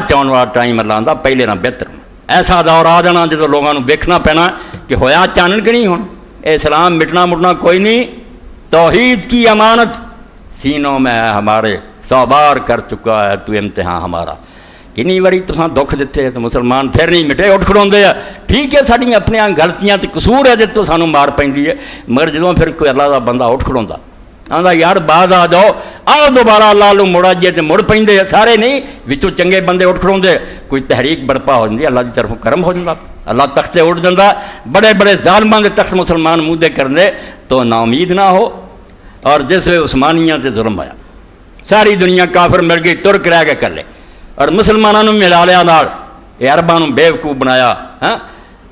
چاہنے والا ٹائم اللہ آتا پہلے نہ بہتر ایسا دور آ جانا جب لوگوں کو ویکھنا پینا کہ ہویا چانن کہ نہیں ہوں اسلام مٹنا مٹنا کوئی نہیں توحید کی امانت سینوں میں ہے ہمارے 100 بار کر چکا ہے تو امتحان ہمارا کنی باری تساں دکھ دیتے تو مسلمان پھر نہیں مٹے اٹھ کھڑوندے ہیں ٹھیک ہے ساڈیاں اپنی غلطیاں تے قصور ہے جتوں سانوں مار پیندی ہے مگر جدوں پھر کوئی اللہ دا بندہ اٹھ کھڑوندا آندا یار بعد آ جاؤ آؤ دوبارہ اللہ لو مڑا جے تے مڑ پیندے سارے نہیں وچوں چنگے بندے اٹھ کھڑوندے کوئی تحریک برپا ہو جاندی اللہ دی طرفوں کرم ہو جاندا اللہ تختے اٹھ جاندا بڑے بڑے ظالماں دے تخت مسلمان منہ دے کرنے تو نا امید نہ ہو اور جس وے عثمانیاں تے ظلم ہویا ساری دنیا کافر مل گئی ترک رہ کے کر لے اور مسلمانوں ملا لیا نال یہ عرباں بیوقوف بنایا ہاں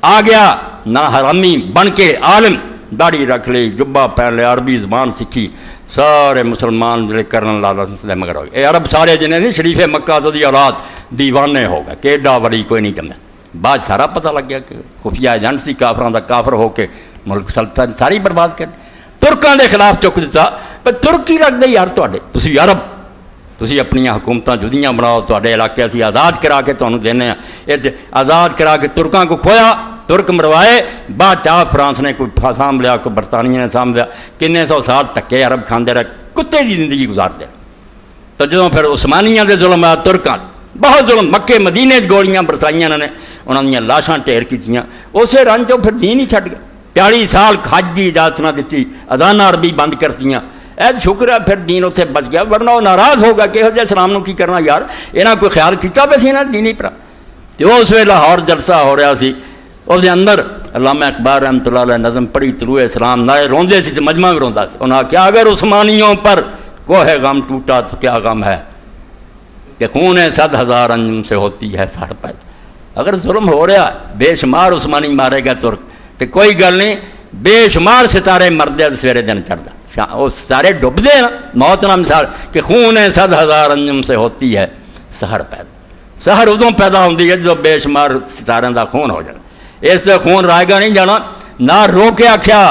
آ گیا نہ حرامی بن کے عالم داڑھی رکھ لی جبہ پہن لیا عربی زبان سیکھی سارے مسلمان جڑے کرن لا مگر ہو گئے یہ عرب سارے جنہیں نہیں شریف مکہ تو دی اولاد دیوانے ہو گئے کہ ایڈا ولی کوئی نہیں جمے بعد سارا پتہ لگ گیا کہ خفیہ ایجنٹ سی کافراں دا کافر ہو کے ملک سلطنت ساری برباد کر ترکاں دے خلاف چک دیتا پر ترکی رکھ دے یار تواڈے تسی عرب تسی اپنی حکومتاں جدیاں بناؤ تواڈے علاقے اسی آزاد کرا کے تانوں دینے ہیں آزاد کرا کے ترکاں کو کھویا ترک مروائے بعد چاہ فرانس نے کوئی سام لیا کوئی برطانیہ نے سام لیا کنے 100 سال تکے عرب کھاندے رہے کتے دی زندگی گزار دے تو جدوں پھر عثمانیاں دے ظلم آیا ترکاں بہت ظلم مکے مدینے گولیاں برسائیاں نے انہوں نے لاشاں ٹھیر کیتیاں اسے رنج پھر دین ہی چھڈ گئے 40 سال حج کی اجازت نہ دیتی اذاناں عربی بند کر دیا شکر ہے پھر دین اتنے بچ گیا ورنہ وہ ناراض ہوگا کہ جہ اسلام نو کی کرنا یار یہاں کوئی خیال کیتا پہ سی نا دینی پر تو اس ویلے لاہور جلسہ ہو رہا سی اس دے اندر علامہ اقبال رحمۃ اللہ علیہ نظم پڑھی طلوع اسلام نائے روندے سی مجمع بھی روندا سی انہاں کیا اگر عثمانیوں پر کوہ غم ٹوٹا تو کیا غم ہے کہ خون 100,000 انجم سے ہوتی ہے سر پہ اگر ظلم ہو رہا بے شمار عثمانی مارے گا ترک تو کوئی گل نہیں بے شمار ستارے مردے سویرے دن چڑھتا وہ ستارے ڈبدے نا موت نہ مثال کہ خون 100,000 انجم سے ہوتی ہے سحر پیدا سحر ادوں پیدا ہوتی ہے جب بے شمار ستاروں کا خون ہو جائے اس سے خون رائے گا نہیں جانا نہ رو کے آخیا